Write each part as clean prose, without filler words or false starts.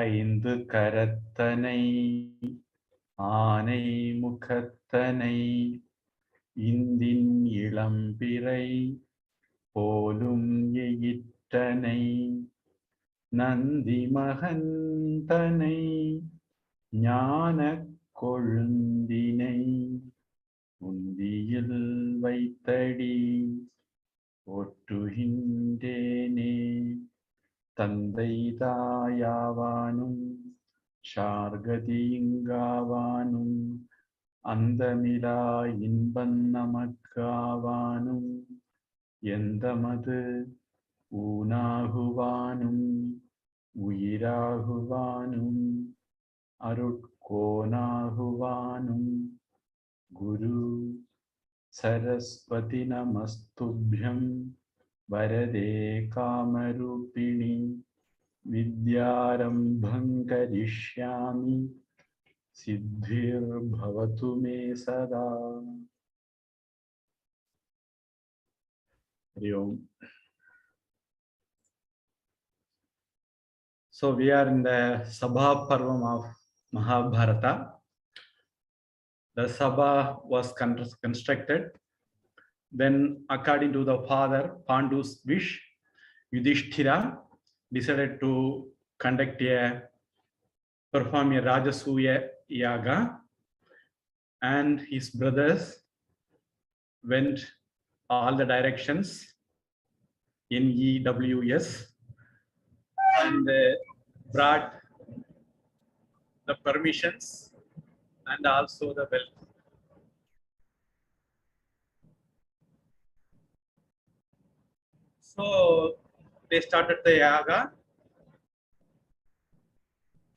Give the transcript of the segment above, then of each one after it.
ஐந்து கரத்தனை ஆனை முகத்தனை இந்தின் இளம்பிறை போலும் எயிற்றனை நந்தி மகந்தனை ஞான கொழுந்தினை உந்தியில் வைத்தடி ஒட்டுகின்றேனே. தந்தை தாயாவானும் ஷார்கதியிங்காவானும் அந்தமிலா இன்பன் நமக்காவானும் எந்தமது ஊனாகுவானும் உயிராகுவானும் அருட்கோனாகுவானும் குரு சரஸ்வதி நமஸ்துப்யம் வரதே காமரூபிணி வித்யாரம்பம் கரிஷ்யாமி சித்திர்பவது மே சதா. Hari Om. So we are in the Sabha Parvam of Mahabharata. The Sabha was constructed. Then, according to the father Pandu's wish, Yudhishthira decided to perform a Rajasuya Yaga, and his brothers went all the directions in EWS and brought the permissions and also the wealth. So they started the yaga.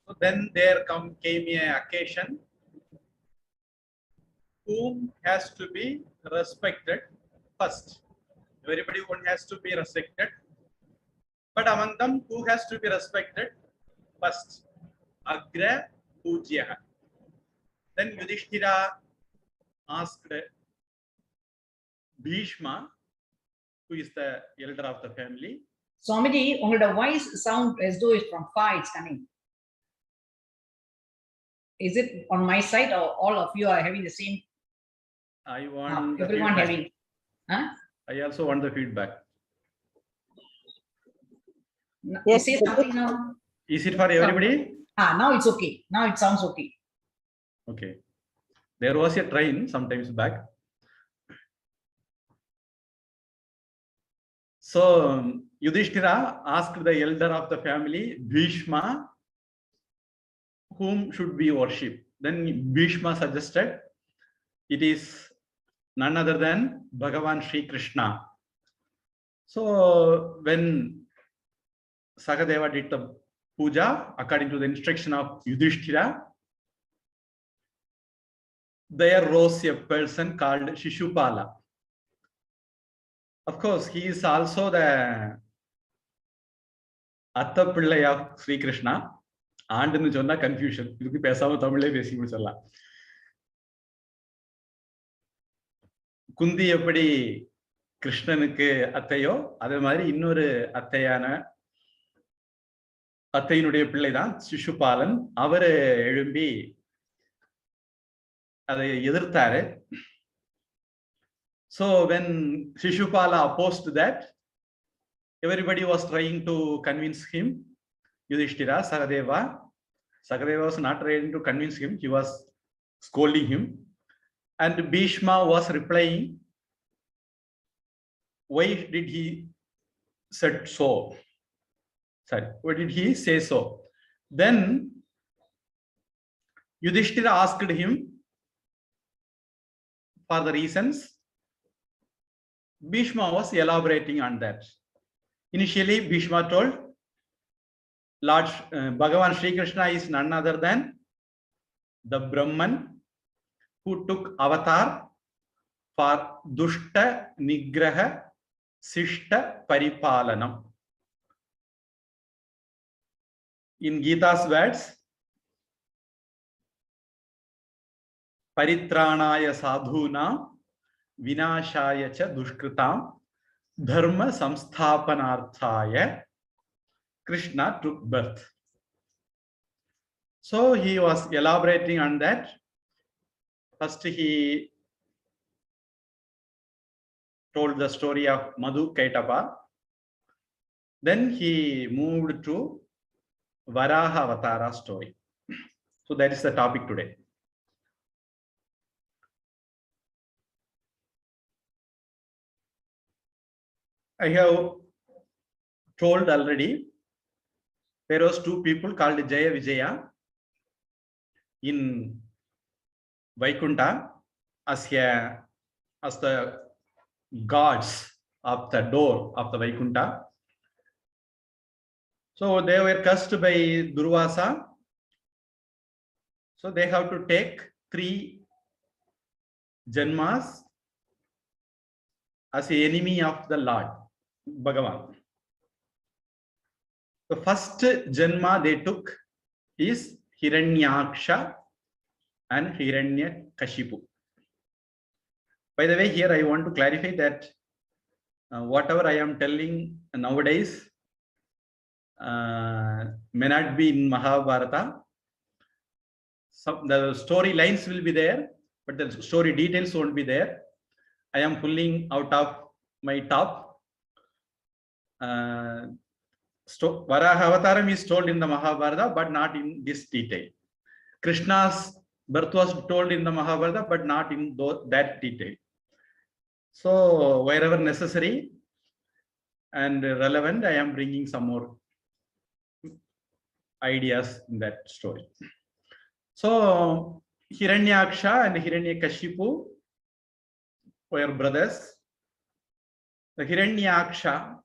So then there came an occasion whom has to be respected first. Everybody one has to be respected, but among them who has to be respected first? Agra Pujya. Then Yudhishthira asked Bhishma, who is the elder of the family. Swamiji, the voice sound as though it's from far it's coming. Is it on my side or all of you are having the same? I want everyone feedback. Having. Huh? I also want the feedback. Yes. Say something now. Is it for everybody? Now it's okay. Now it sounds okay. Okay. There was a train sometimes back. So Yudhishthira asked the elder of the family, Bhishma, whom should we worship? Then Bhishma suggested it is none other than Bhagavan Sri Krishna. So when Sakadeva did the puja according to the instruction of Yudhishthira, there rose a person called Shishupala. Of course, he is also the Atta Pillai of Sri Krishna. And in the confusion, you can pass out Tamil basic. Kundi எப்படி கிருஷ்ணனுக்கு அத்தையோ அதே மாதிரி இன்னொரு அத்தையினுடைய பிள்ளைதான் சிசுபாலன். அவரு எழும்பி அதை எதிர்த்தாரு. So when Shishupala opposed that, everybody was trying to convince him. Yudhishthira, Sakadeva was not trying to convince him. He was scolding him. And Bhishma was replying, why did he said so? Sorry, why did he say so? Then Yudhishthira asked him for the reasons. Bhishma was elaborating on that. Initially, Bhishma told, Lord Bhagavan Sri Krishna is none other than the Brahman who took avatar for Dushta Nigraha Sishta Paripalanam. In Gita's words, Paritranaya Sadhuna Vinashaya cha Dushkritam Dharma Samsthapanarthaya Krishna took birth. So he was elaborating on that. First, he told the story of Madhu Kaitapa. Then he moved to Varaha Avatara story. So that is the topic today. I have told already, there was two people called Jaya Vijaya in Vaikunta as the gods of the door of the Vaikunta. So they were cursed by Durvasa. So they have to take 3 janmas as an enemy of the Lord Bhagavan. The first janma they took is hiraṇyākṣa and hiraṇyakṣipu. By the way, here I want to clarify that whatever I am telling nowadays may not be in Mahabharata. The story lines will be there, but the story details won't be there. I am pulling out of my top. Varaha Avataram is told in the Mahabharata, but not in this detail. Krishna's birth was told in the Mahabharata, but not in that detail. So wherever necessary and relevant, I am bringing some more ideas in that story. So Hiranyākṣa and Hiranyakashipu were brothers. The Hiranyākṣa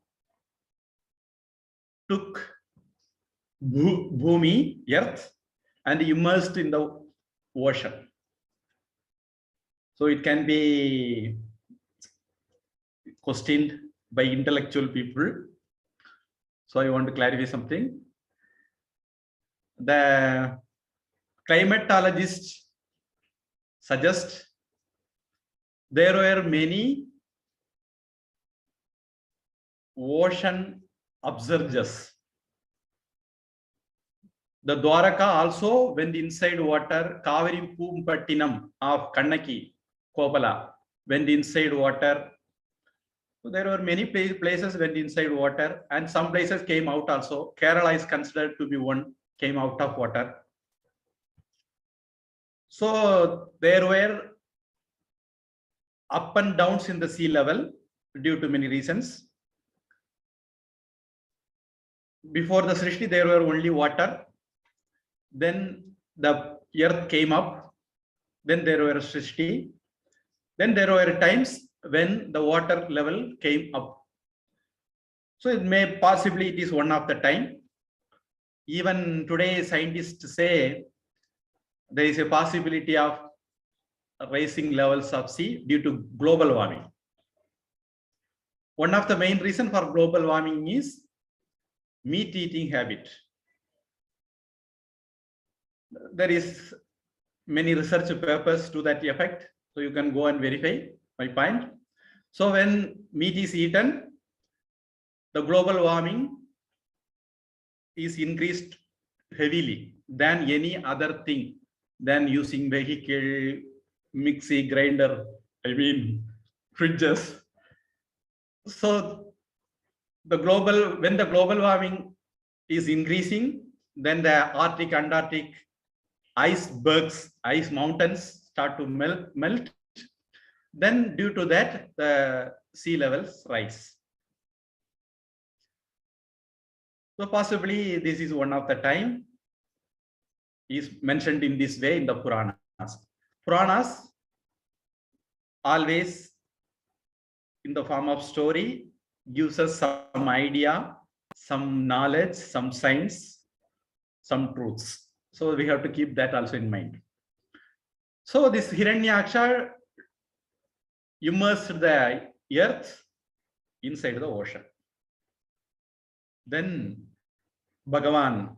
took Bhumi, earth, and immersed in the ocean. So it can be questioned by intellectual people. So I want to clarify something. The climatologists suggest there were many ocean upsurges. The Dwaraka also went inside water. Kaveri Pumpattinam of Kannaki, Kopala, went inside water. So there were many places went inside water, and some places came out also. Kerala is considered to be one, came out of water. So there were up and downs in the sea level due to many reasons. Before the Srishti, there were only water. Then the earth came up. Then there were Srishti. Then there were times when the water level came up. So it may possibly it is one of the time. Even today, scientists say there is a possibility of rising levels of sea due to global warming. One of the main reasons for global warming is meat eating habit. There is many research papers to that effect, so you can go and verify my point. So when meat is eaten, the global warming is increased heavily than any other thing, than using vehicle, mixie, grinder, fridges. So when the global warming is increasing, then the Arctic, Antarctic icebergs, ice mountains start to melt. Then due to that, the sea levels rise. So possibly this is one of the time is mentioned in this way in the Puranas. Puranas always in the form of story gives us some idea, some knowledge, some science, some truths. So we have to keep that also in mind. So this Hiranyākṣa immersed the earth inside the ocean. Then Bhagavan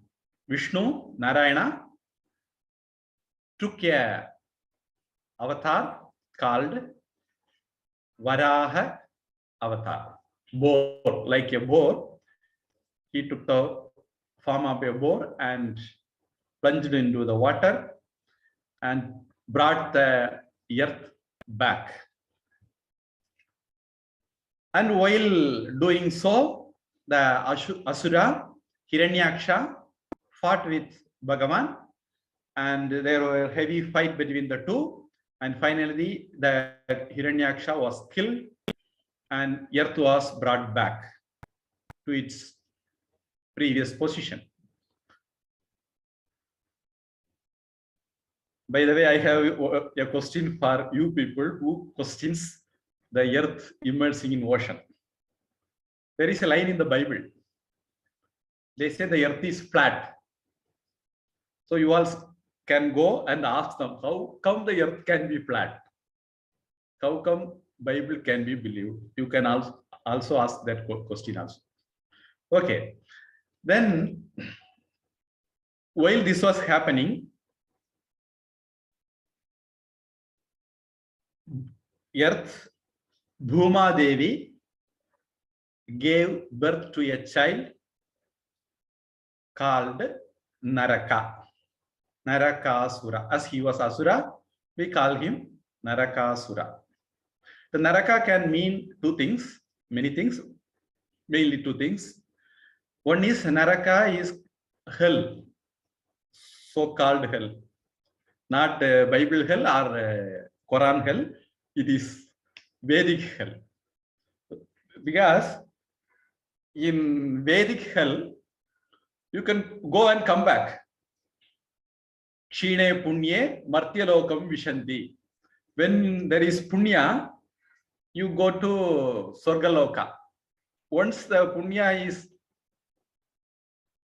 Vishnu, Narayana, took a avatar called Varaha Avatar. Boar, like a boar. He took the form of a boar and plunged into the water and brought the earth back. And while doing so, the asura, hiraṇyākṣa, fought with Bhagavan, and there were a heavy fight between the two. And finally, the hiraṇyākṣa was killed, and earth was brought back to its previous position. By the way, I have a question for you people who questions the earth immersing in ocean. There is a line in the Bible. They say the earth is flat. So you all can go and ask them, how come the earth can be flat? How come Bible can be believed? You can also ask that question also. Okay. Then, while this was happening, earth, Bhuma Devi, gave birth to a child called Naraka, Narakāsura. As he was asura, we call him Narakāsura. The Naraka can mean two things, many things, mainly two things. One is Naraka is hell, so-called hell, not Bible hell or Quran hell. It is Vedic hell, because in Vedic hell you can go and come back. Kshine punye martyalokam vishanti. When there is punya, you go to Swargaloka. Once the punya is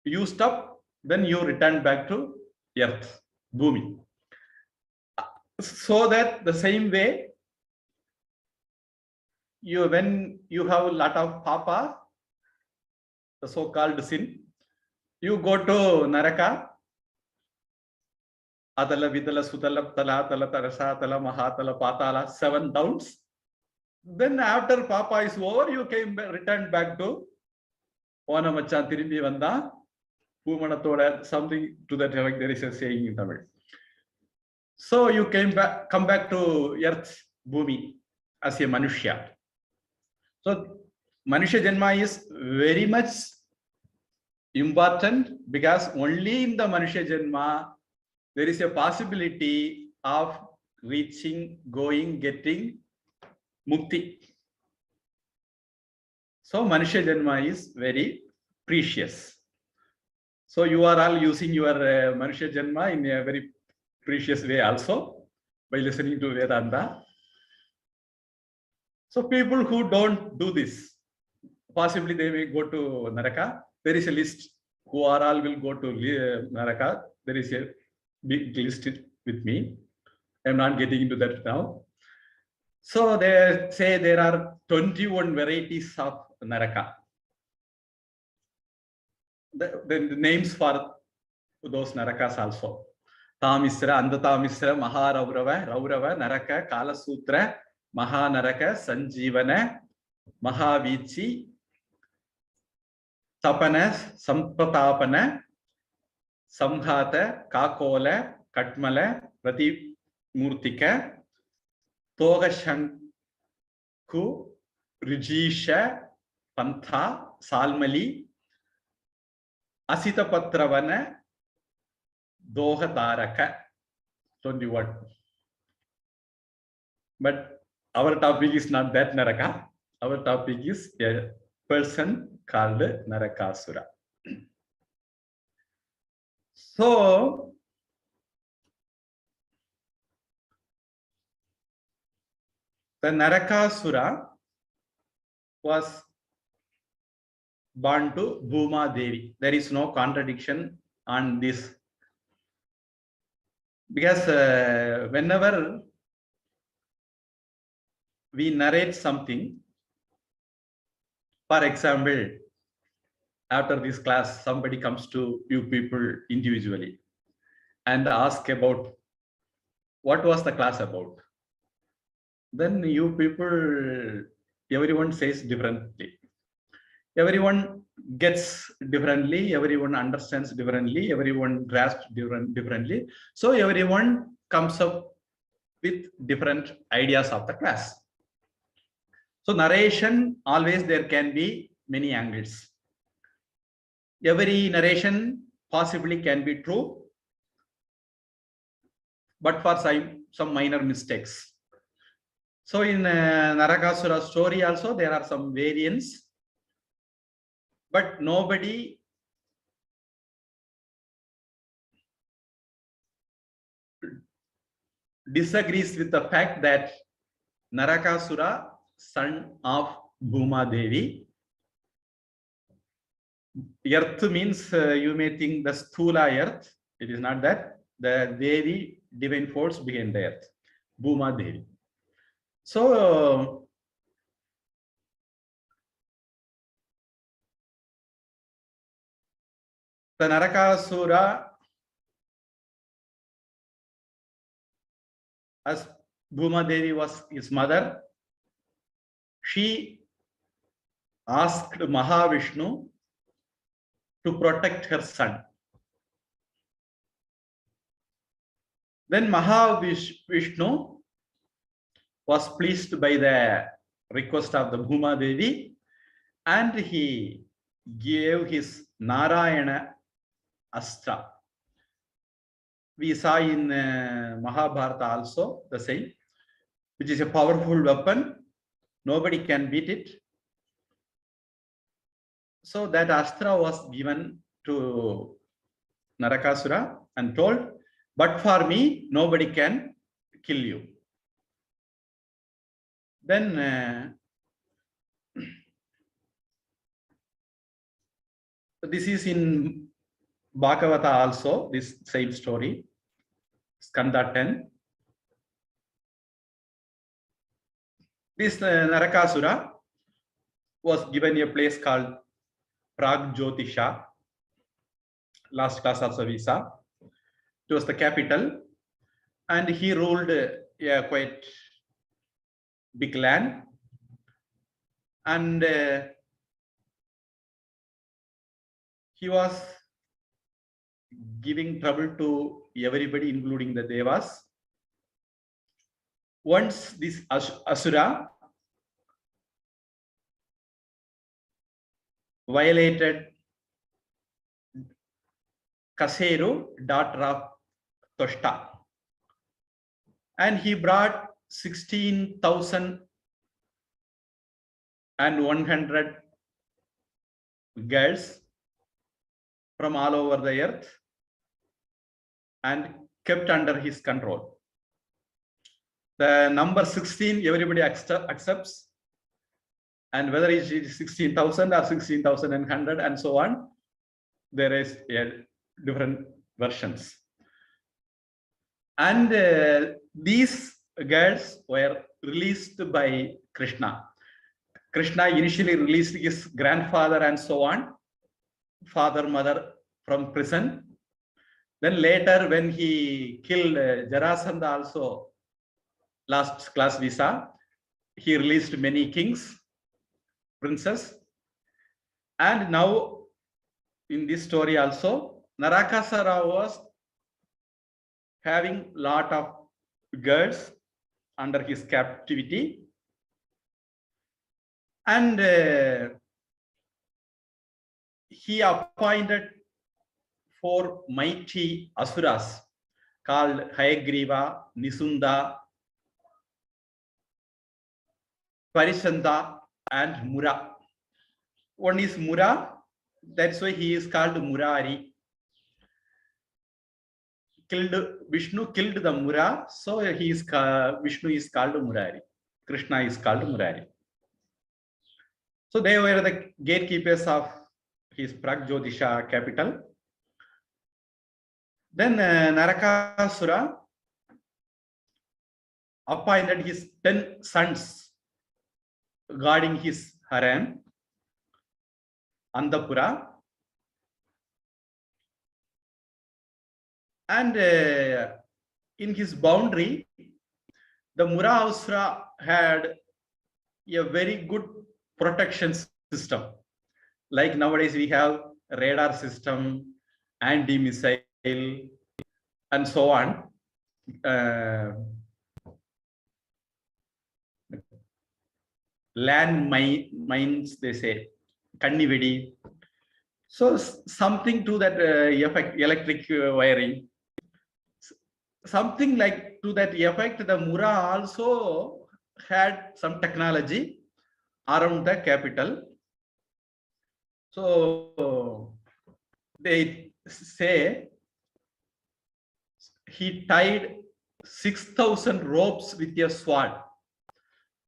used up, then you return back to earth, Bhumi. So that the same way, when you have a lot of papa, the so-called sin, you go to Naraka, Adala, Vidala, Sudala, Tala, Tala, Tarasa, Tala, Mahatala, Pātāla, 7 downs. Then after papa is over, you returned back to Ona Machan Tirimbi Vanda, Pumanatoda, something to that effect. There is a saying in Tamil. So you come back to earth, Bhumi, as a Manushya. So Manushya Janma is very much important, because only in the Manushya Janma there is a possibility of reaching, going, getting Mukti. So Manushya Janma is very precious. So you are all using your Manushya Janma in a very precious way also by listening to Vedanta. So people who don't do this, possibly they may go to Naraka. There is a list who are all will go to Naraka. There is a big list with me. I'm not getting into that now. So they say there are 21 varieties of Naraka. The names for those Narakas also. Tamisra, Andatamisra, Maharaurava, Raurava, Naraka, Kalasutra, Mahanaraka, Sanjivana, Mahavichi, Tapana, Sampatapana, Samhata, Kakola, Katmala, Prati Murtika, Togashanku, Rijisha, Pantha, Salmali, Asita Patravana, Dohadaraka, 21. But our topic is not that Naraka. Our topic is a person called Narakāsura. So, the Narakāsura was born to Bhuma Devi. There is no contradiction on this. Because whenever we narrate something, for example, after this class, somebody comes to you people individually and ask about what was the class about. Then you people, everyone says differently. Everyone gets differently, everyone understands differently, everyone grasps differently. So everyone comes up with different ideas of the class. So narration, always there can be many angles. Every narration possibly can be true, but for some minor mistakes. So in Narakāsura story also there are some variants, but nobody disagrees with the fact that Narakāsura, son of Bhuma Devi. Earth means you may think the Sthula earth. It is not that. The Devi, divine force behind the earth, Bhuma Devi. So the Narakāsura, as Bhuma Devi was his mother, she asked Mahāviṣṇu to protect her son. Then Mahāviṣṇu was pleased by the request of the Bhuma Devi, and he gave his Narayana astra. We saw in Mahabharata also the same, which is a powerful weapon. Nobody can beat it. So that astra was given to Narakāsura and told, but for me, nobody can kill you. Then this is in Bhagavata also, this same story, Skanda 10. This Narakāsura was given a place called Pragjyotisha. Last class also we saw. It was the capital, and he ruled a quite big land, and he was giving trouble to everybody, including the Devas. Once this asura violated Kaseru, daughter of Toshta, and he brought 16,100 girls from all over the earth and kept under his control. The number 16 everybody accepts, and whether it is 16,000 or 16,100 and so on, there is different versions. And these girls were released by Krishna. Krishna initially released his grandfather and so on, father, mother from prison. Then later when he killed Jarasandha also, last class we saw, he released many kings, princes. And now in this story also, Narakāsura was having lot of girls under his captivity, and he appointed 4 mighty asuras called Hayagriva, Nisunda, Parishanda, and Mura. One is Mura, that's why he is called Murari. Vishnu killed the Mura, so Vishnu is called Murari. Krishna is called Murari. So they were the gatekeepers of his Pragjyotisha capital. Then Narakāsura appointed his 10 sons guarding his harem, Andapura. And in his boundary, the Mahāviṣṇu had a very good protection system. like nowadays we have radar system, anti-missile, and so on. Land mines, they say, kannivedi. So something to that effect, electric wiring. Something like to that effect, the Mura also had some technology around the capital. So they say he tied 6,000 ropes with a sword.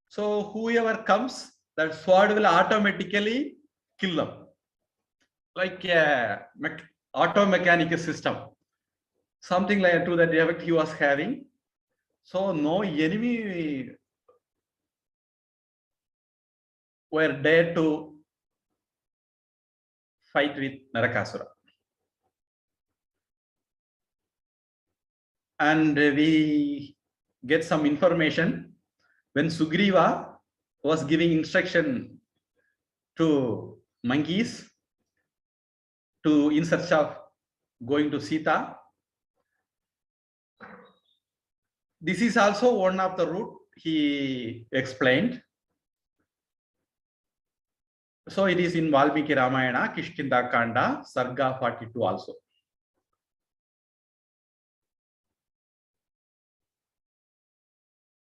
So whoever comes, that sword will automatically kill them. Like a auto mechanical system. Something like to that effect he was having. So no enemy were dare to fight with Narakāsura. And we get some information when Sugriva was giving instruction to monkeys to in search of going to Sita. This is also one of the route he explained. So it is in Valmiki Ramayana, Kishkinda Kanda, Sarga 42 also.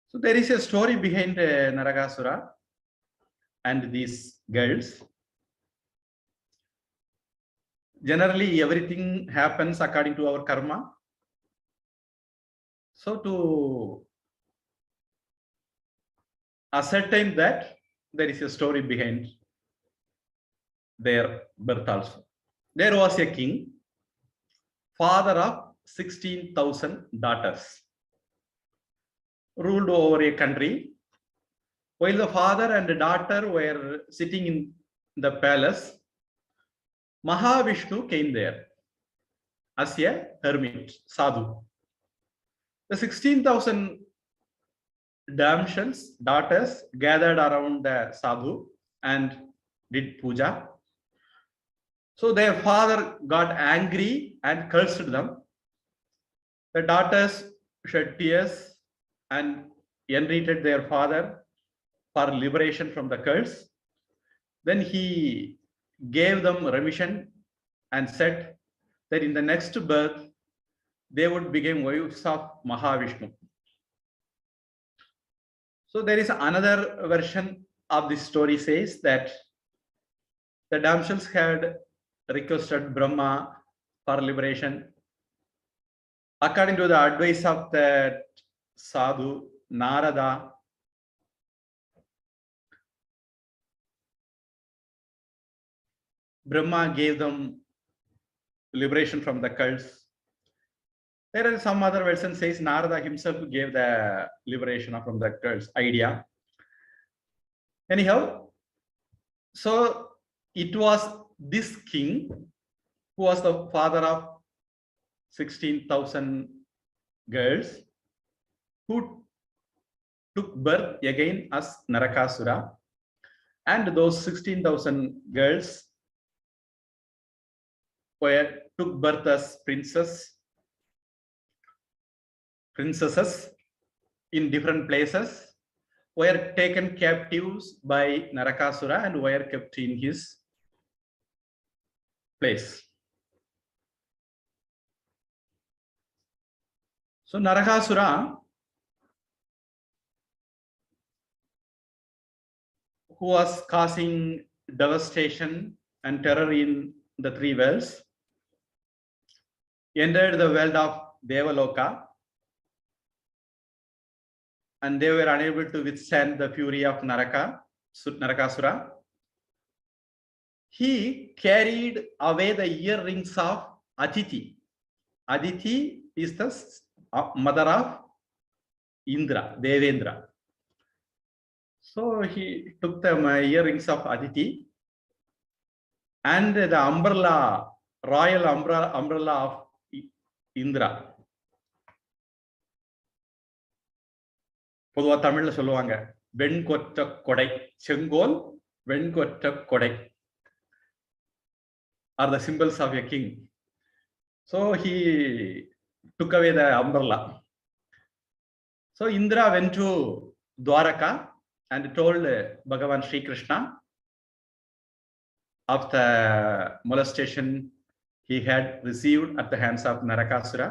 So there is a story behind Narakāsura and these girls. Generally, everything happens according to our karma. So to ascertain that, there is a story behind their birth also. There was a king, father of 16,000 daughters, ruled over a country. While the father and the daughter were sitting in the palace, Mahāviṣṇu came there as a hermit, sadhu. The 16,000 damsels, daughters, gathered around the sadhu and did puja. So their father got angry and cursed them. The daughters shed tears and entreated their father for liberation from the curse. Then he gave them remission and said that in the next birth, they would become wives of Mahāviṣṇu. So there is another version of this story says that the damsels had requested Brahma for liberation. According to the advice of that sadhu, Narada, Brahma gave them liberation from the curse. There are some other version says Narada himself gave the liberation from the curse idea. Anyhow, so it was this king who was the father of 16,000 girls who took birth again as Narakāsura, and those 16,000 girls took birth as princesses in different places, were taken captives by Narakāsura and were kept in his place. So Narakāsura, who was causing devastation and terror in the three worlds, entered the world of Devaloka, and they were unable to withstand the fury of Narakāsura. He carried away the earrings of Aditi. Aditi is the mother of Indra, Devendra. So he took the earrings of Aditi and the umbrella, royal umbrella of Indra. பொதுவா தமிழ்ல சொல்லுவாங்க வெண்கொற்ற கொடை, செங்கோல் வெண்கொற்ற கொடை. are the symbols of a king. So he took away the umbrella. So Indra went to Dwaraka and told Bhagavan Sri Krishna of the molestation he had received at the hands of Narakāsura.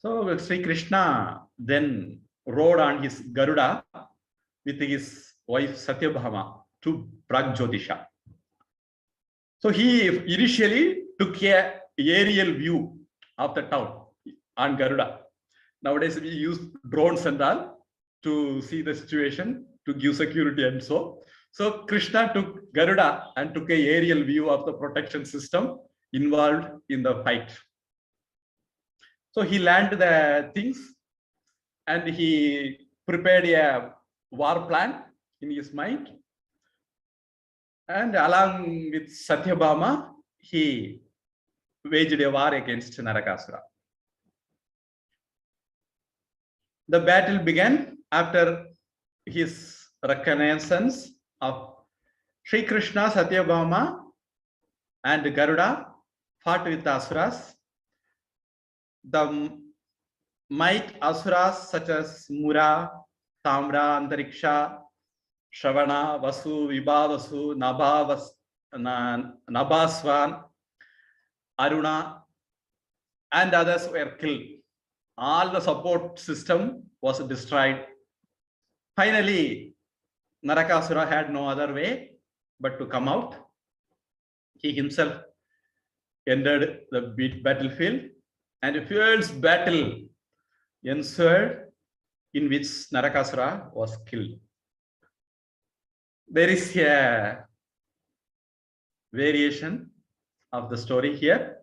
So Sri Krishna then rode on his Garuda with his wife Satyabhama to Pragjyotisha. So he initially took an aerial view of the town on Garuda. Nowadays we use drones and all to see the situation, to give security and so. So Krishna took Garuda and took an aerial view of the protection system involved in the fight. So he landed the things and he prepared a war plan in his mind. And along with Satyabhama, he waged a war against Narakāsura. The battle began after his reconnaissance of Sri Krishna, Satyabhama, and Garuda fought with the asuras. The might asuras such as Mura, Tamra, Antariksha, Shravana, Vasu, Vibhavasu, Nabhaswan, Aruna, and others were killed. All the support system was destroyed. Finally, Narakāsura had no other way but to come out. He himself entered the battlefield, and a fierce battle ensued in which Narakāsura was killed. There is a variation of the story here.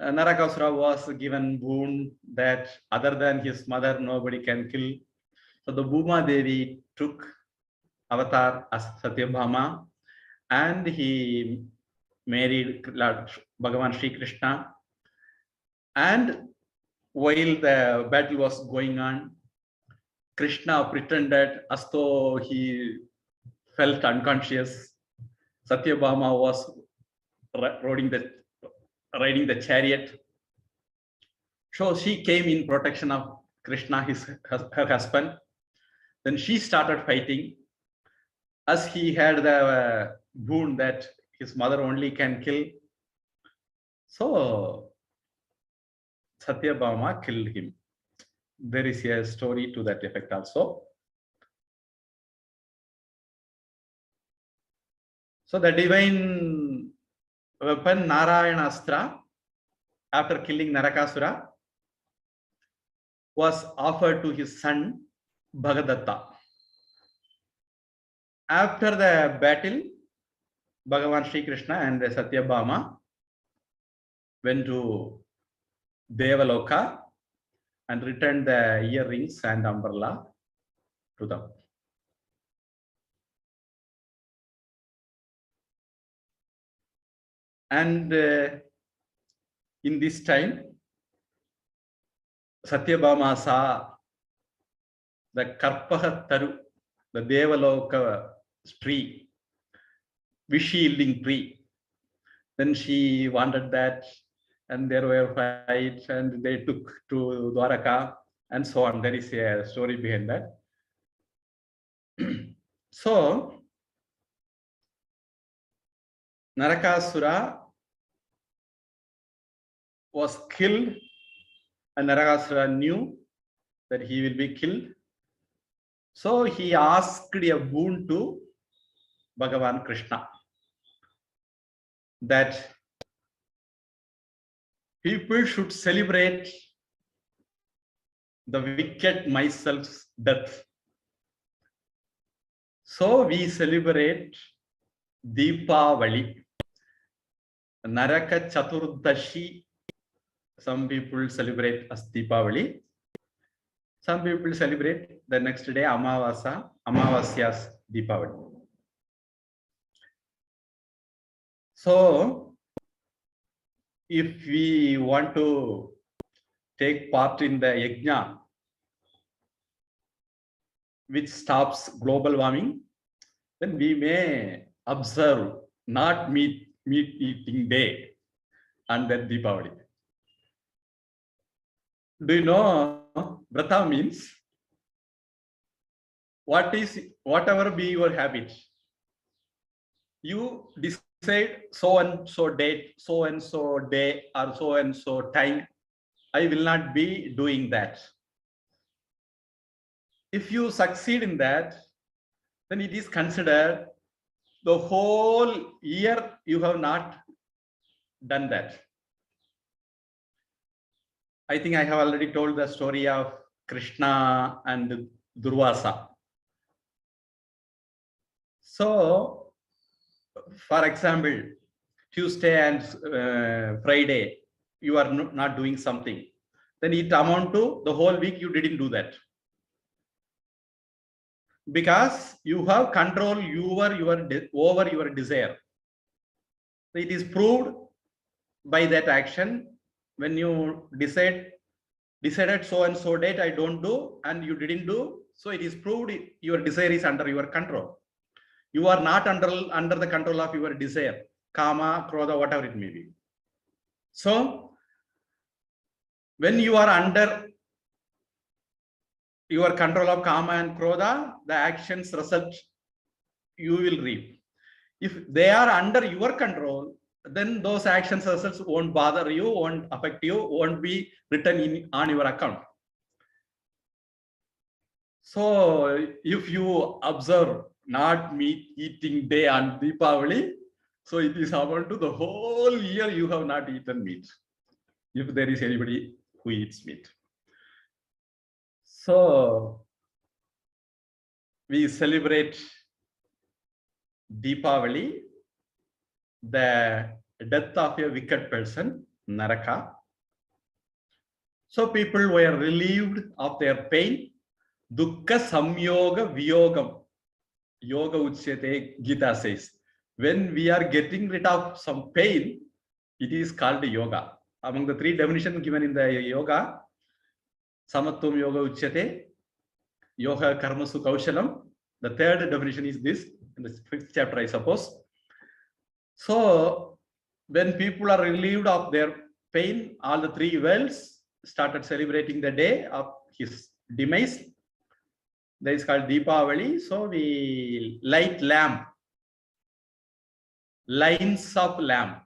Narakāsura was given boon that other than his mother, nobody can kill. So the Bhuma Devi took avatar as Satyabhama and he married Lord Bhagavan Sri Krishna. And while the battle was going on, Krishna pretended as though he felt unconscious. Satyabhama was riding the chariot. So she came in protection of Krishna, her husband. Then she started fighting. As he had the boon that his mother only can kill, so Satyabhama killed him. There is a story to that effect also. So the divine weapon Narayanastra, after killing Narakāsura, was offered to his son Bhagadatta. After the battle, Bhagavan Sri Krishna and Satyabhama went to Devaloka and returned the earrings and umbrella to them. And in this time, Satyabhama saw the Karpaha Taru, the Devaloka tree, wish-yielding tree. Then she wanted that, and there were fights, and they took to Dwaraka, and so on. There is a story behind that. So, Narakāsura was killed, and Narakāsura knew that he will be killed. So he asked a boon to Bhagavan Krishna that people should celebrate the wicked myself's death. So we celebrate Deepavali, Naraka Chaturdashi. Some people celebrate as Deepavali. Some people celebrate the next day Amavasyas Deepavali. So if we want to take part in the yajna which stops global warming, then we may observe not meat eating day and then Deepavali. Do you know Vrata means? Whatever be your habit, you decide so and so date, so and so day, or so and so time, I will not be doing that. If you succeed in that, then it is considered the whole year you have not done that. I think I have already told the story of Krishna and Durvasa. So, for example, Tuesday and Friday, you are not doing something. Then it amount to the whole week you didn't do that. Because you have control over your desire. It is proved by that action. When you decided so and so date I don't do and you didn't do, so it is proved your desire is under your control. You are not under the control of your desire, kama, krodha, whatever it may be. So when you are under your control of kama and krodha, the actions result you will reap. If they are under your control, then those actions results won't bother you, won't affect you, won't be written on your account. So if you observe not meat eating day on Deepavali, so it is about to the whole year you have not eaten meat, if there is anybody who eats meat. So we celebrate Deepavali, the death of a wicked person, Naraka. So people were relieved of their pain. Dukkha samyoga viyogam. Yoga uchyate, Gita says. When we are getting rid of some pain, it is called yoga. Among the three definitions given in the yoga, Samatvam yoga uchyate, yoga karmasu kaushalam. The third definition is this, in the 5th chapter, I suppose. So when people are relieved of their pain, all the three worlds started celebrating the day of his demise. That is called Deepavali. So we light lamp, lines of lamp.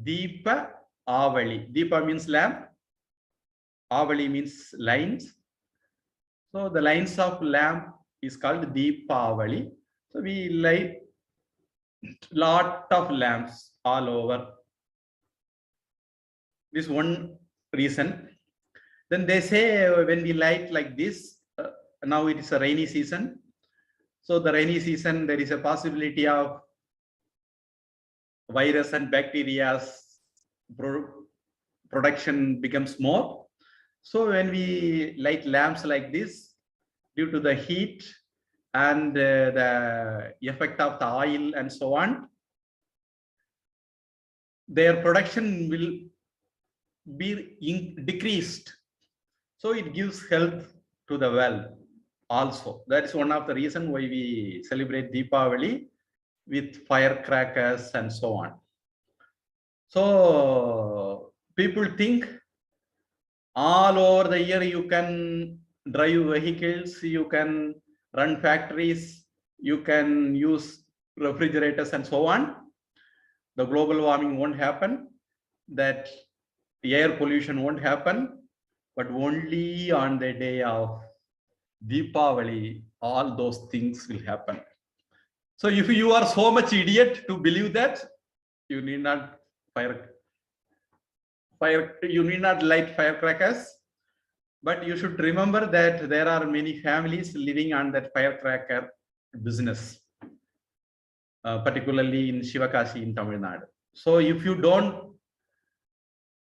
Deepa Avali. Deepa means lamp. Avali means lines. So the lines of lamp is called Deepavali. So we light lot of lamps all over. This one reason. Then they say when we light like this, now it is a rainy season. So the rainy season, there is a possibility of virus and bacteria production becomes more. So when we light lamps like this, due to the heat and the effect of the oil and so on, their production will be decreased. So it gives health to the world also. That is one of the reasons why we celebrate Deepavali with firecrackers and so on. So people think all over the year you can drive vehicles, you can run factories, you can use refrigerators and so on. The global warming won't happen, that air pollution won't happen, but only on the day of Deepavali, all those things will happen. So if you are so much idiot to believe that, you need not you need not light firecrackers, but you should remember that there are many families living on that firecracker business, particularly in Shivakasi in Tamil Nadu. So if you don't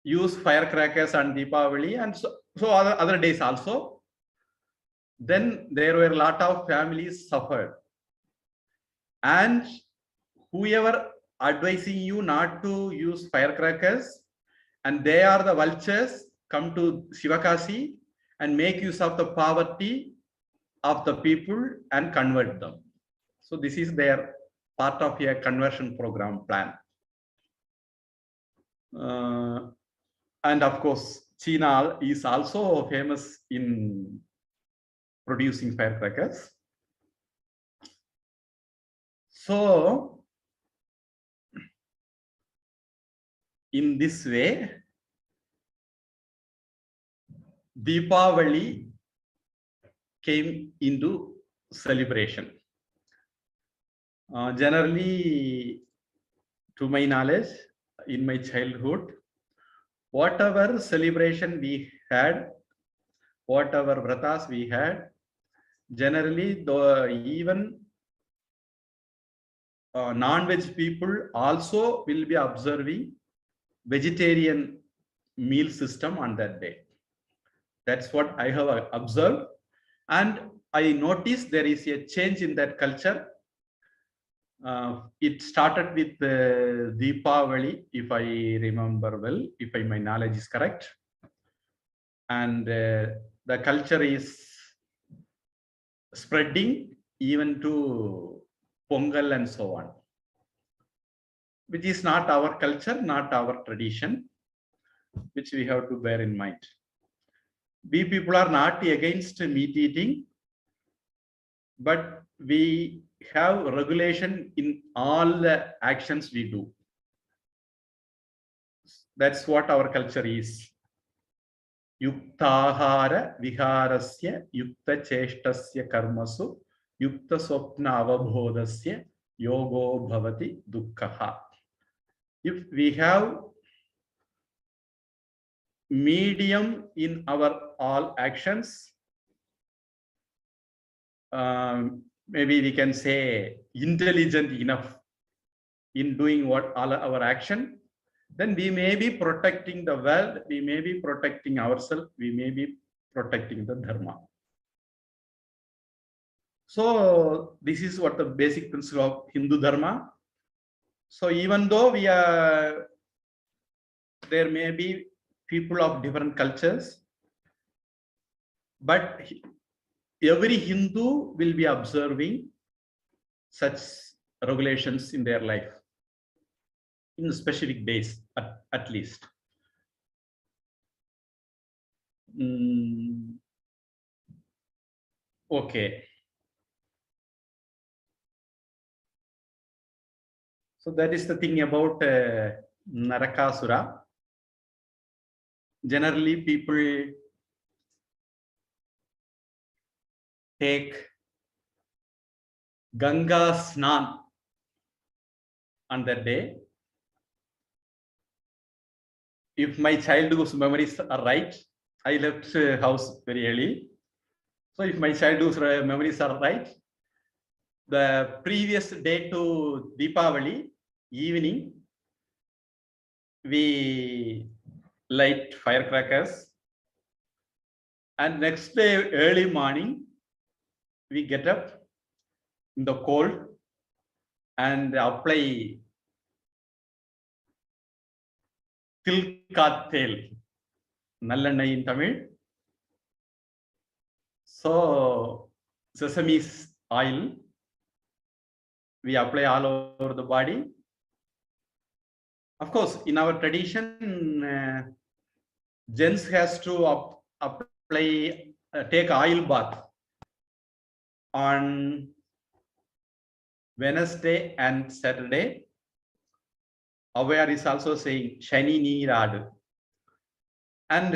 use firecrackers on Deepavali and so other days also, then there were a lot of families suffered. And whoever advising you not to use firecrackers, and they are the vultures, come to Shivakasi and make use of the poverty of the people and convert them. So this is their part of a conversion program plan. And of course, China is also famous in producing firecrackers. So, in this way, Deepavali came into celebration. Generally, to my knowledge, in my childhood, whatever celebration we had, whatever vratas we had, generally, even non-veg people also will be observing vegetarian meal system on that day. That's what I have observed, and I noticed there is a change in that culture. It started with Deepavali, if I remember well, if my knowledge is correct, and the culture is spreading even to Pongal and so on, which is not our culture, not our tradition, which we have to bear in mind. We people are not against meat eating, but we have regulation in all the actions we do. That's what our culture is. Yuktahara viharasya yukta cheshtasya karmasu yukta swapna avabhodasya yogo bhavati dukkhaha. If we have medium in our all actions, maybe we can say intelligent enough in doing what all our action, then we may be protecting the world, we may be protecting ourselves, we may be protecting the dharma. So this is what the basic principle of Hindu dharma. So even though there may be people of different cultures, but every Hindu will be observing such regulations in their life, in specific days at least. Okay. So that is the thing about Narakāsura. Generally, people take Ganga Snan on that day. If my childhood's memories are right, I left house very early. So if my childhood's memories are right, the previous day to Deepavali evening, we light firecrackers, and next day early morning, we get up in the cold and apply tilkatel, nallanai in Tamil. So sesame oil we apply all over the body. Of course, in our tradition, gents has to apply, take oil bath on Wednesday and Saturday. Aware is also saying Shani Neeradu. And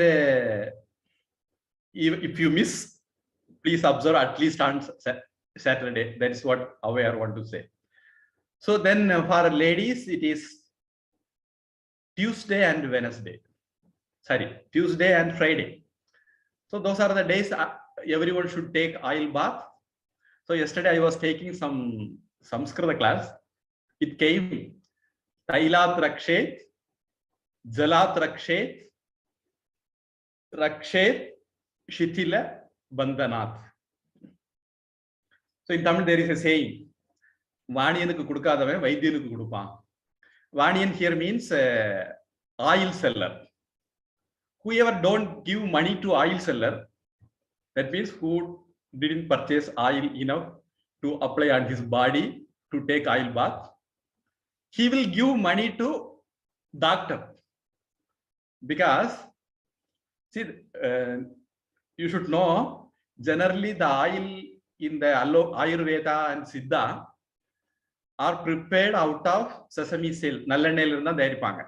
if you miss, please observe at least on Saturday. That is what Aware want to say. So then for ladies, it is Tuesday and Wednesday. Sorry, Tuesday and Friday. So those are the days everyone should take oil bath. So yesterday I was taking some Samskrita class. It came Tailat Rakshet, Jalat Rakshet, Rakshet, Shitila, Bandanath. So in Tamil there is a saying, Vaniyanukku kudukadavan Vaidyanukku kudupan. Vaniyan here means oil seller. Whoever don't give money to oil seller, that means who didn't purchase oil enough to apply on his body, to take oil bath, he will give money to doctor. Because, see, you should know, generally the oil in the Ayurveda and Siddha are prepared out of sesame seed. Nallannaiyil irundha thaiyiripanga.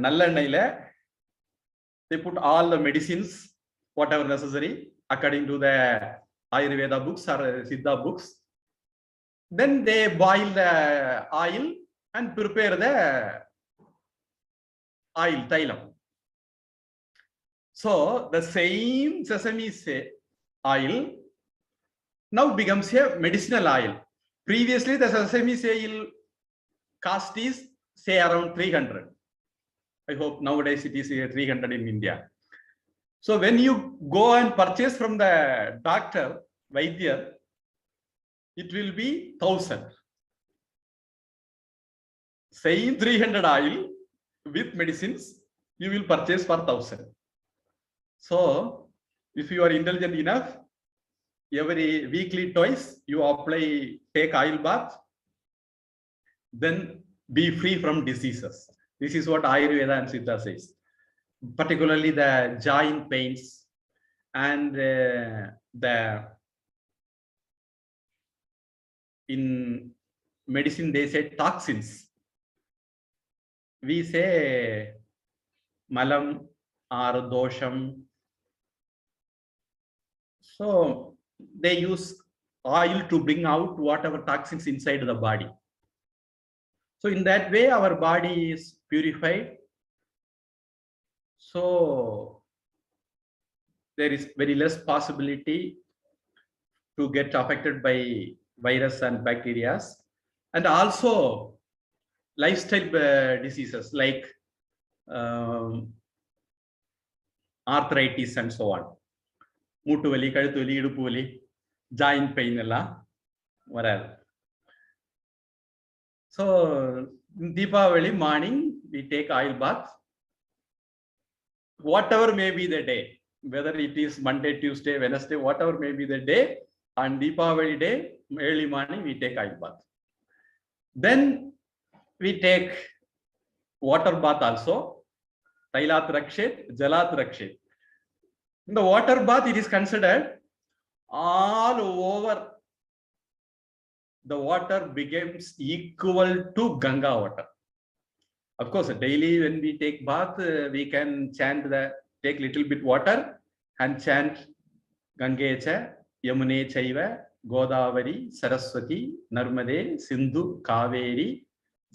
Nallannaiyila they put all the medicines, whatever necessary, according to the Ayurveda books or Siddha books. Then they boil the oil and prepare the oil, tailam. So the same sesame oil now becomes a medicinal oil. Previously, the sesame oil cost is say around 300. I hope nowadays it is 300 in India. So when you go and purchase from the doctor, Vaidya, it will be 1000. Same 300 oil with medicines, you will purchase for 1000. So if you are intelligent enough, every weekly twice you apply, take oil bath, then be free from diseases. This is what Ayurveda and Siddha says. Particularly the joint pains and in medicine they say toxins. We say malam or dosham. So they use oil to bring out whatever toxins inside the body. So in that way, our body is purified. So there is very less possibility to get affected by virus and bacteria, and also lifestyle diseases like arthritis and so on. Muttu vali, kaluthu vali, iduppu vali, joint pain ella varadhu. So Deepavali morning we take oil bath. Whatever may be the day, whether it is Monday, Tuesday, Wednesday, whatever may be the day, on Deepavali day, early morning we take oil bath. Then we take water bath also. Tailat rakshet, jalat rakshet. In the water bath, it is considered all over the water becomes equal to Ganga water. Of course, daily when we take bath, we can chant take little bit water and chant Gange cha, Yamune chaiva, Godavari, Saraswati, Narmade, Sindhu, Kaveri,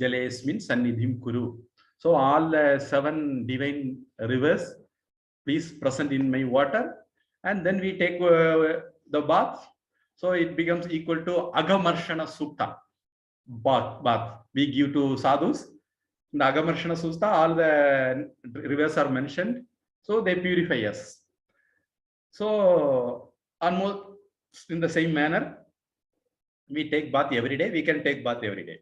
Jalesmin, Sannidhim Kuru. So all 7 divine rivers, please present in my water, and then we take the bath. So it becomes equal to Agamarshana Sutta bath. We give to sadhus. In the Agamarshana Sutta, all the rivers are mentioned. So they purify us. So almost in the same manner, we take bath every day. We can take bath every day,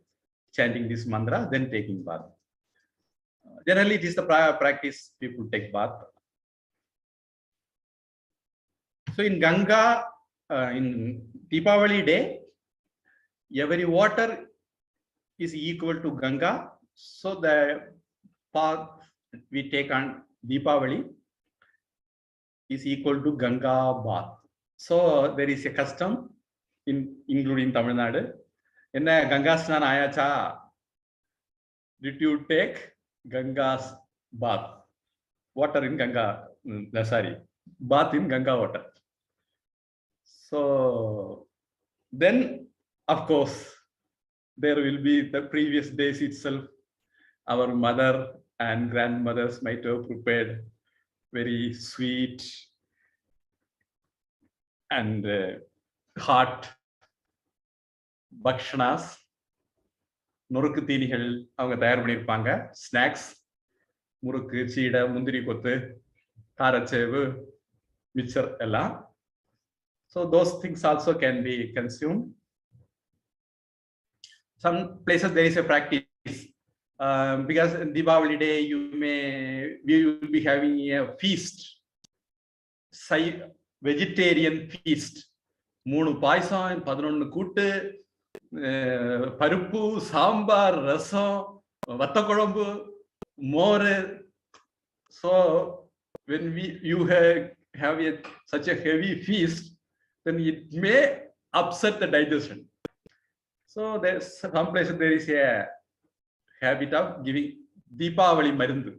chanting this mantra, then taking bath. Generally, it is the practice people take bath. So in Ganga, in Deepavali day, every water is equal to Ganga. So the path we take on Deepavali is equal to Ganga bath. So there is a custom including Tamil Nadu. In Ganga Snan Ayacha, did you take Ganga's bath? Water in Ganga, bath in Ganga water. So then, of course, there will be the previous days itself. Our mother and grandmothers might have prepared very sweet and hot bakshanas. நொறுக்கு தீனிகள் அவங்க தயார் பண்ணியிருப்பாங்க. Snacks, முறுக்கு, சீடை, முந்திரி கொத்து, காரச்சேவு, mixture எல்லாம். So those things also can be consumed. Some places there is a practice because in Deepavali day we will be having a feast, vegetarian feast, 3 பாயசம், 11 கூட்டு, பருப்பு, சாம்பார், ரசம், வத்த குழம்பு, மோர். So when you have such a heavy feast, then it may upset the digestion. So there's some places there is a habit of giving Deepavali marundu.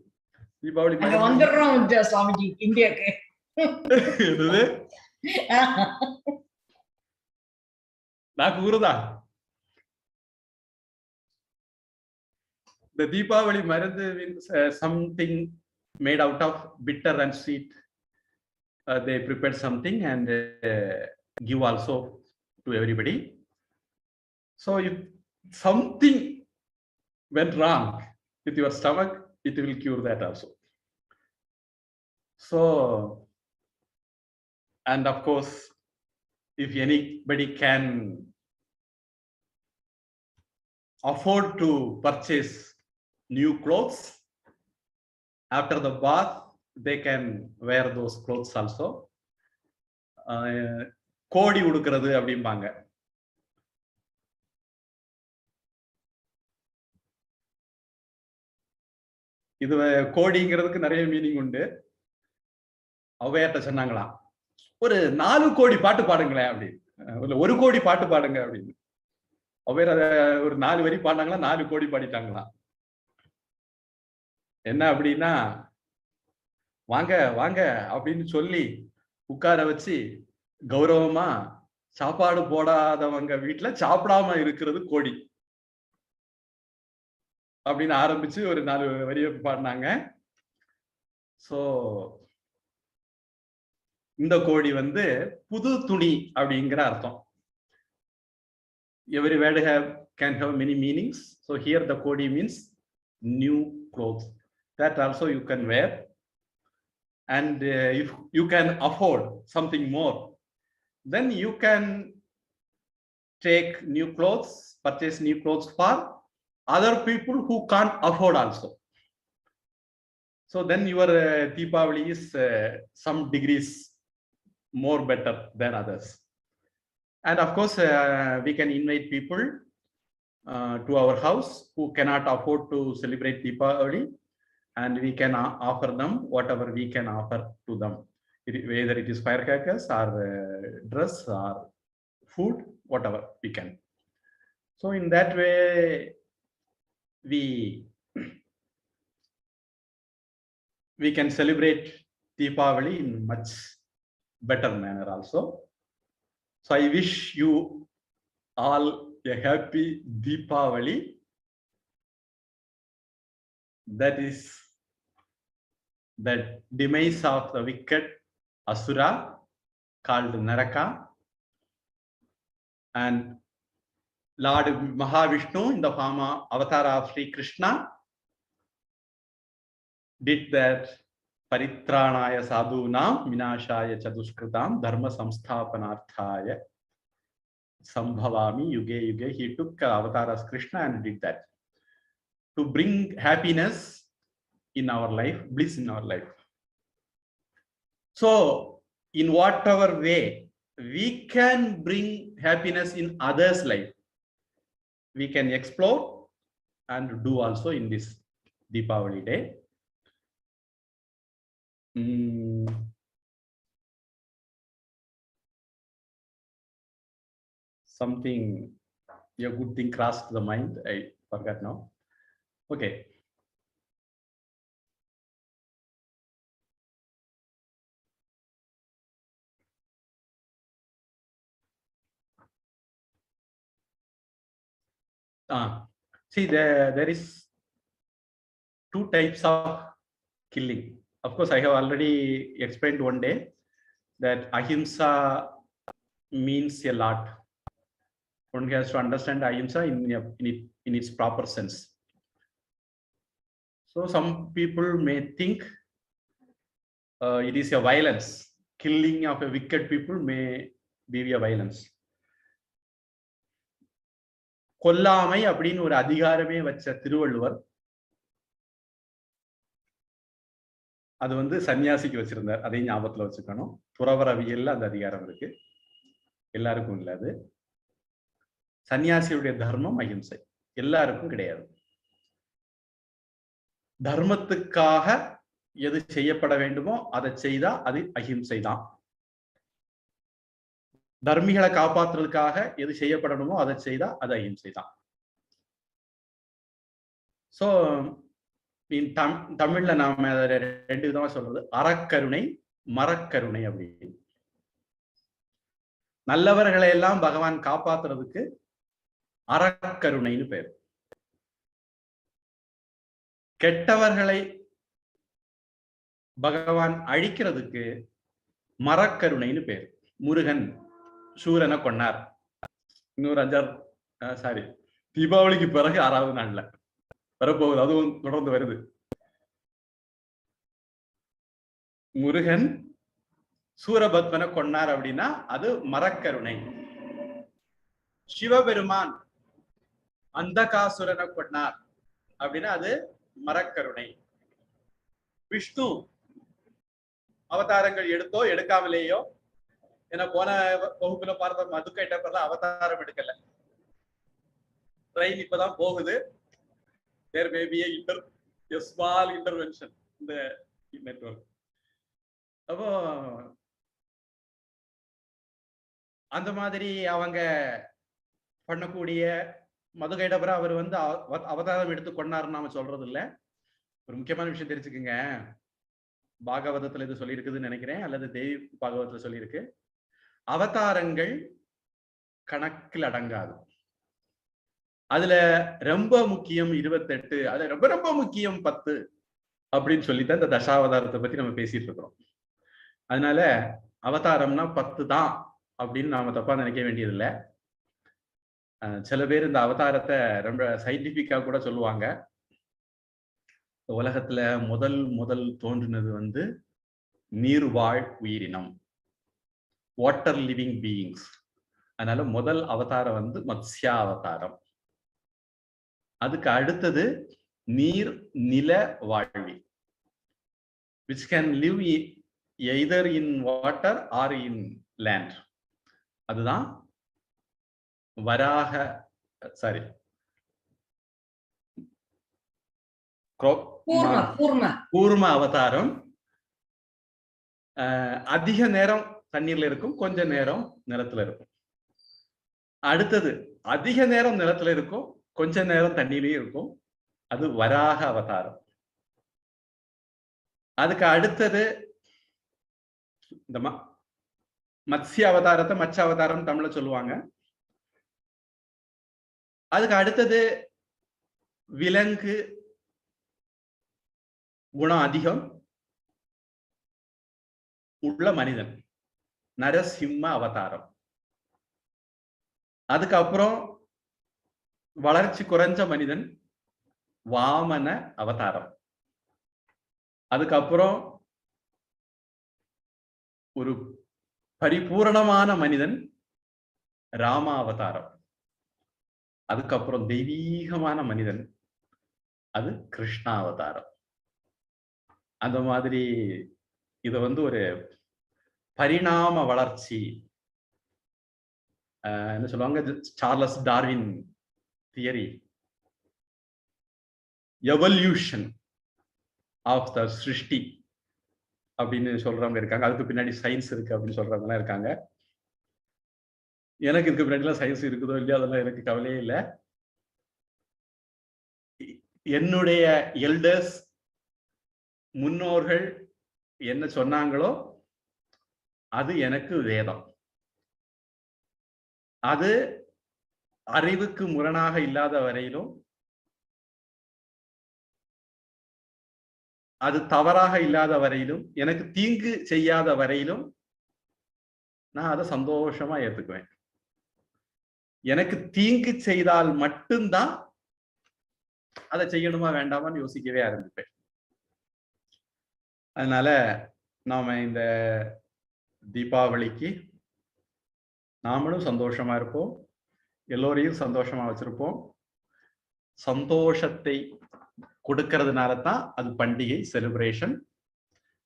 Deepavali marundu. வந்துறோம் Swamiji இந்தியாக்கு. என்னது? நாக்கு ஊறுதா? The Deepavali marundu means something made out of bitter and sweet. They prepared something and give also to everybody. So if something went wrong with your stomach, it will cure that also. So, and of course, if anybody can afford to purchase new clothes after the bath, they can wear those clothes also. கோடி உடுக்கிறது அப்படிம்பாங்க. இது கோடிங்கிறதுக்கு நிறைய meaning உண்டு. அவ்வையார்ட்ட சொன்னாங்களாம், ஒரு 4 கோடி பாட்டு பாடுங்களேன் அப்படின்னு, 1 கோடி பாட்டு பாடுங்க அப்படின்னு. அவ்வையார் அதை ஒரு 4 வரி பாடினாங்களா, 4 கோடி பாடிட்டாங்களாம். என்ன அப்படின்னா, வாங்க வாங்க அப்படின்னு சொல்லி உட்கார வச்சு கௌரவமா சாப்பாடு போடாதவங்க வீட்டுல சாப்பிடாம இருக்கிறது கோடி அப்படின்னு ஆரம்பிச்சு ஒரு 4 வரியை பாடினாங்க. சோ இந்த கோடி புது துணி அப்படிங்கிற அர்த்தம். Every word can have many meanings. So here the kodi means new clothes. That also you can wear. And if you can afford something more, then you can take new clothes, purchase new clothes for other people who can't afford also. So then your Deepavali is some degrees more better than others. And of course, we can invite people to our house who cannot afford to celebrate Deepavali, and we can offer them whatever we can offer to them, whether it is firecrackers or dress or food, whatever we can. So in that way, we can celebrate Deepavali in much better manner also. So I wish you all a happy Deepavali. That is the demise of the wicked asura called Naraka. And Lord Mahāviṣṇu, in the form of avatar of Sri Krishna, did that paritranaya sadhunam vinashaya chadushkritam dharma samsthapanarthaya sambhavami yuge yuge. He took avatar as Krishna and did that to bring happiness in our life, bliss in our life. So in whatever way we can bring happiness in others' life, we can explore and do also in this Deepavali day. Something, a good thing crossed the mind. I forgot now. Okay. See, there is 2 types of killing. Of course, I have already explained one day that ahimsa means a lot. One has to understand ahimsa in its proper sense. So some people may think it is a violence. Killing of a wicked people may be a violence. கொல்லாமை அப்படின்னு ஒரு அதிகாரமே வச்ச திருவள்ளுவர் அது சன்னியாசிக்கு வச்சிருந்தார். அதையும் ஞாபகத்துல வச்சுக்கணும். துறவரவியல்ல அந்த அதிகாரம் இருக்கு. எல்லாருக்கும் இல்ல. அது சன்னியாசியுடைய தர்மம் அஹிம்சை, எல்லாருக்கும் கிடையாது. தர்மத்துக்காக எது செய்யப்பட வேண்டுமோ அதை செய்தா அது அஹிம்சை தான். தர்மிகளை காப்பாற்றுறதுக்காக எது செய்யப்படணுமோ அதை செய்தா அது அஹிம்சை தான். சோ தமிழ்ல நாம ரெண்டு விதமா சொல்றது, அறக்கருணை, மரக்கருணை அப்படின்னு. நல்லவர்களை எல்லாம் பகவான் காப்பாத்துறதுக்கு அறக்கருணைன்னு பேர். கெட்டவர்களை பகவான் அழிக்கிறதுக்கு மரக்கருணைன்னு பேர். முருகன் சூரனை கொன்னார். இன்னொரு 5 தீபாவளிக்கு பிறகு 6வது நாள்ல வரப்போகுது, அதுவும் தொடர்ந்து வருது. முருகன் சூரபத்மனை கொன்னார் அப்படின்னா அது மரக்கருணை. சிவபெருமான் நரகாசுரனை கொன்னார் அப்படின்னா அது மரக்கருணை. விஷ்ணு அவதாரங்கள் எடுத்தோ எடுக்காமலேயோ, ஏன்னா போன வகுப்புல பார்த்த மதுக்கைட்டப்பெல்லாம் அவதாரம் எடுக்கல, ட்ரெயின் இப்பதான் போகுது. There may be a small intervention in the network. அப்போ அந்த மாதிரி அவங்க பண்ணக்கூடிய மதுகைடபுரா அவர் வந்து அவதாரம் எடுத்து கொண்டாருன்னு நாம சொல்றது இல்ல. ஒரு முக்கியமான விஷயம் தெரிஞ்சுக்குங்க, பாகவதத்துல இது சொல்லி இருக்குதுன்னு நினைக்கிறேன், அல்லது தேவி பாகவதத்துல சொல்லியிருக்கு, அவதாரங்கள் கணக்கில் அடங்காது. அதுல ரொம்ப முக்கியம் 28, அது ரொம்ப ரொம்ப முக்கியம் 10 அப்படின்னு சொல்லித்தான் இந்த தசாவதாரத்தை பத்தி நம்ம பேசிட்டு இருக்கிறோம். அதனால அவதாரம்னா 10 தான் அப்படின்னு நாம தப்பா நினைக்க வேண்டியதில்லை. சில பேர் இந்த அவதாரத்தை ரொம்ப சயின்டிபிக்கா கூட சொல்லுவாங்க. உலகத்துல முதல் தோன்றினது வந்து நீர்வாழ் உயிரினம், வாட்டர் லிவிங் பீயிங்ஸ். அதனால முதல் அவதாரம் வந்து மத்ஸ்யா அவதாரம். அதுக்கு அடுத்தது நீர் நில வாழ்வி, which can live either in water or in land. அதுதான் கூர்ம அவதாரம். அதிக நேரம் தண்ணீர்ல இருக்கும், கொஞ்ச நேரம் நிலத்துல இருக்கும். அடுத்தது அதிக நேரம் நிலத்துல இருக்கும், கொஞ்ச நேரம் தண்ணீரையும் இருக்கும், அது வராக அவதாரம். அதுக்கு அடுத்தது இந்த மத்ஸ்ய அவதாரத்தை மச்ச அவதாரம் தமிழ்ல சொல்லுவாங்க. அதுக்கு அடுத்தது விலங்கு குணம் அதிகம் உள்ள மனிதன், நரசிம்ம அவதாரம். அதுக்கப்புறம் வளர்ச்சி குறைஞ்ச மனிதன், வாமன அவதாரம். அதுக்கப்புறம் ஒரு பரிபூரணமான மனிதன், ராம அவதாரம். அதுக்கப்புறம் தெய்வீகமான மனிதன், அது கிருஷ்ணா அவதாரம். அந்த மாதிரி இது வந்து ஒரு பரிணாம வளர்ச்சி. என்ன சொல்லுவாங்க, Charles Darwin theory, evolution of the சிருஷ்டி அப்படின்னு சொல்றவங்க இருக்காங்க. அதுக்கு பின்னாடி சயின்ஸ் இருக்கு அப்படின்னு சொல்றவங்க இருக்காங்க. எனக்கு இதுக்கு பின்னாடிலாம் சயின்ஸ் இருக்குதோ இல்லையோ அதெல்லாம் எனக்கு கவலையே இல்லை. என்னுடைய எல்டர்ஸ், முன்னோர்கள் என்ன சொன்னாங்களோ அது எனக்கு வேதம். அது அறிவுக்கு முரணாக இல்லாத வரையிலும், அது தவறாக இல்லாத வரையிலும், எனக்கு தீங்கு செய்யாத வரையிலும் நான் அதை சந்தோஷமா ஏத்துக்குவேன். எனக்கு தீங்கு செய்தால் மட்டும்தான் அதை செய்யணுமா வேண்டாமான்னு யோசிக்கவே ஆரம்பிப்பேன். அதனால நாம இந்த தீபாவளிக்கு நாமளும் சந்தோஷமா இருப்போம், எல்லோரையும் சந்தோஷமா வச்சிருப்போம். சந்தோஷத்தை கொடுக்கறதுனால தான் அது பண்டிகை, செலிப்ரேஷன்.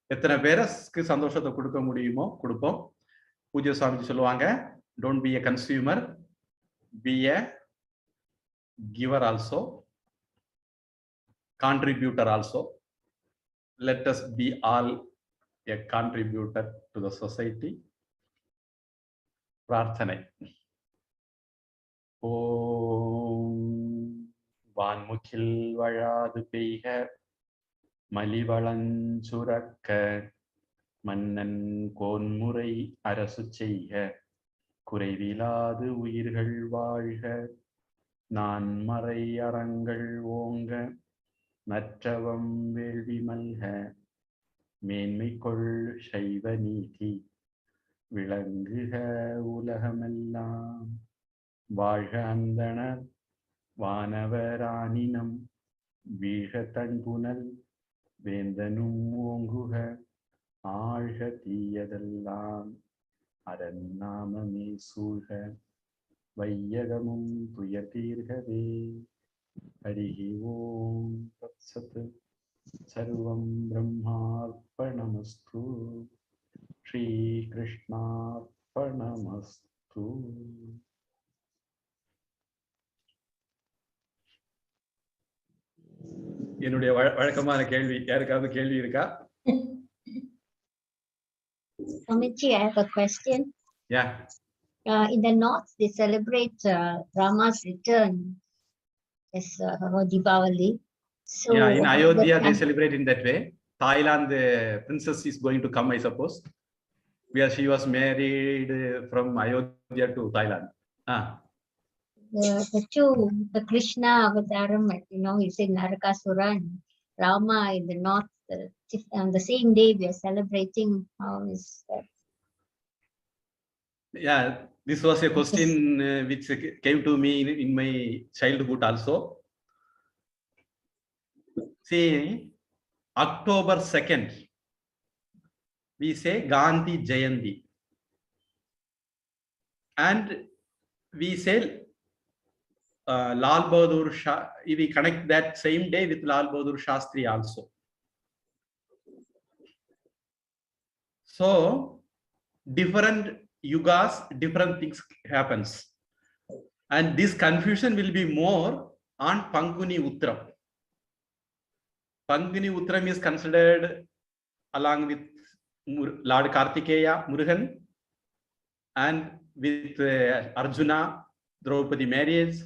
எத்தனை பேருக்கு சந்தோஷத்தை கொடுக்க முடியுமோ கொடுப்போம். பூஜ்ய சுவாமிஜி சொல்லுவாங்க, Don't be a consumer. Be a giver also. Contributor also. Let us be all a contributor to the society. Prarthanai. Om Vanmukhil Vazhadu Peiga Malivalan Surakka Mannan Konmurai Arasu Seiga Kureiviladu Uyirgal Vazhga Nanmarai Arangal Onga Natravam Velvi Malga Menmikol Shaiva Niti Vilanguha Ulahamellam வாழ்க அந்தணர் வானவரானினம் வீழ்க தன்புனல் வேந்தனும் ஓங்குக ஆழ்க தீயதெல்லாம் அரண்நாமமே சூழ்க வையகமும் துயர்தீர்கவே ஹரிஹி ஓம் தத்சத் சர்வம் பிரம்மார்ப்பணமஸ்து ஸ்ரீ கிருஷ்ணார்ப்பணமஸ்து. என்னுடைய வழக்கமான கேள்வி, யாருக்காவது கேள்வி இருக்கா? Swamiji, I have a question. Yeah. In the north, they celebrate Rama's return as Deepavali. So Yeah, in Ayodhya they celebrate in that way. Thailand, the princess is going to come, I suppose, because she was married from Ayodhya to Thailand. The Krishna Avataram, you say Narakāsura and Rama in the north. On the same day we are celebrating. How is that? Yeah, this was a question which came to me in my childhood also. See, October 2nd, we say Gandhi Jayanti. And we say Lal Bahadur Shah, we connect that same day with Lal Bahadur Shastri also. So different yugas, different things happens, and this confusion will be more on Panguni Uttram. Panguni Uttram is considered along with Lord Kartikeya, Murugan, and with Arjuna, Draupadi marriage,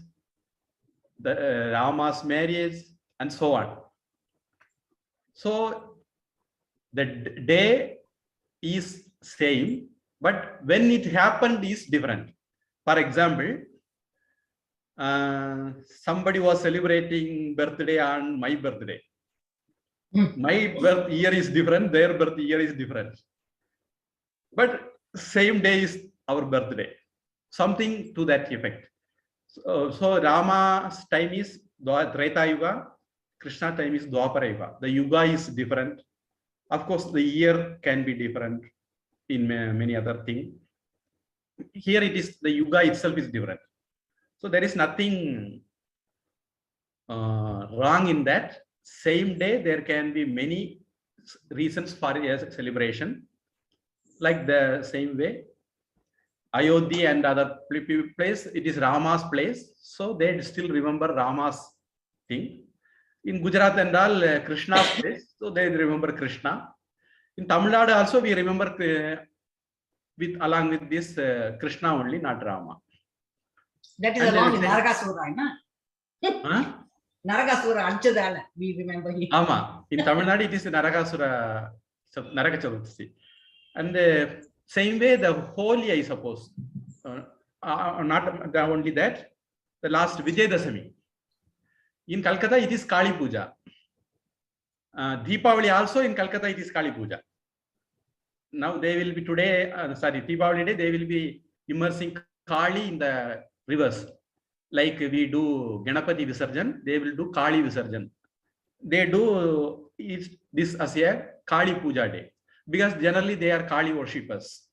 the Rama's marriage, and so on. So the day is same, but when it happened is different. For example, somebody was celebrating birthday on my birthday. My birth year is different, their birth year is different, but same day is our birthday. Something to that effect. So Rama's time is Treta Yuga, Krishna time is Dwapara Yuga. The Yuga is different. Of course, the year can be different in many other things. Here it is, the Yuga itself is different. So there is nothing wrong in that. Same day, there can be many reasons for a celebration. Like the same way, Ayodhya and other place, it is Rama's place. So they still remember Rama's thing. In Gujarat and all, Krishna's place, so they remember Krishna. In Tamil Nadu also, we remember along with this Krishna only, not Rama. That is along with Narakāsura, na? Narakāsura, Anchadala, we remember him. Ama. In Tamil Nadu, it is Narakāsura, Naraka Chaturthi. And the same way, the Holi, I suppose, not only that, the last Vijayadashami. In Calcutta, it is Kali Puja. Deepavali also in Calcutta, it is Kali Puja. Now they will be today, Deepavali day, they will be immersing Kali in the rivers. Like we do Ganapati Visarjan, they will do Kali Visarjan. They do this as a Kali Puja day, because generally they are Kali worshippers.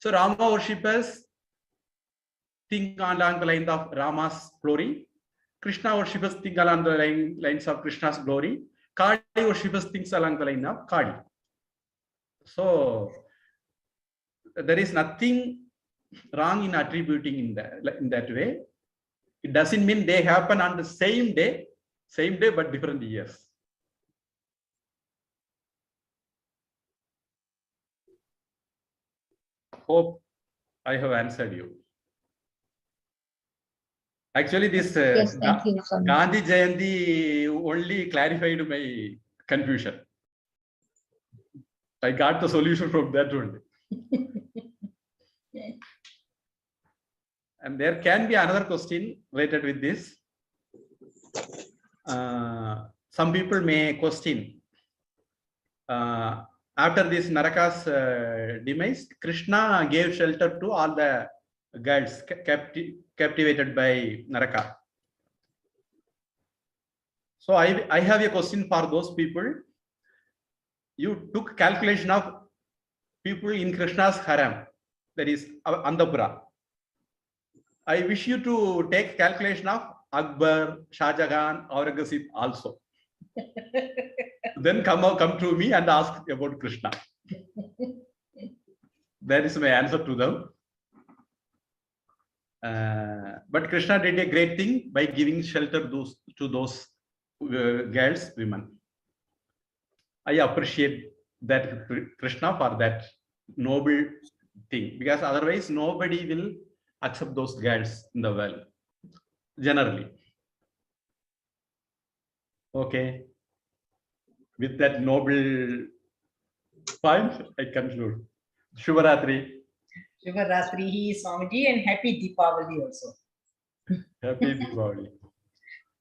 So Rama worshippers think along the lines of Rama's glory. Krishna worshippers think along the lines of Krishna's glory. Kali worshippers think along the line of Kali. So there is nothing wrong in attributing in that way. It doesn't mean they happen on the same day but different years. Hope I have answered you. Actually, this Yes, thank you so much. Gandhi Jayanti only clarified my confusion. I got the solution from that only. And there can be another question related with this. Some people may question, after this Narakas demise, Krishna gave shelter to all the girls captivated by Naraka. So I have a question for those people. You took calculation of people in Krishna's harem, that is Andapura. I wish you to take calculation of Akbar, Shah Jahan, Aurangzeb also. Then come to me and ask about Krishna. That is my answer to them. But Krishna did a great thing by giving shelter to those girls, women. I appreciate that Krishna for that noble thing, because otherwise nobody will accept those girls in the world, generally. Okay. With that noble point, I conclude. Shubharatri. Shubharatri, Swamiji, and happy Deepavali also. Happy Deepavali.